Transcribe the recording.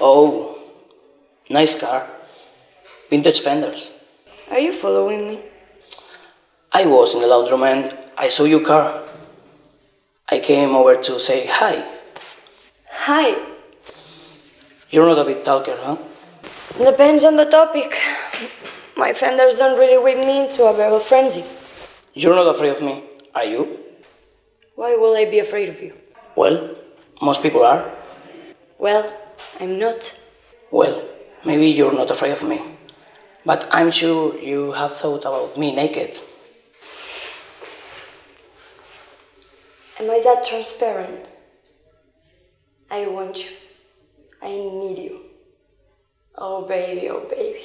Oh, nice car. Vintage fenders. Are you following me? I was in the laundromat. I saw your car. I came over to say hi. Hi. You're not a big talker, huh? Depends on the topic. My fenders don't really whip me into a verbal frenzy. You're not afraid of me, are you? Why will I be afraid of you? Well, most people are. Well, I'm not. Well, maybe you're not afraid of me. But I'm sure you have thought about me naked. Am I that transparent? I want you. I need you. Oh baby, oh baby.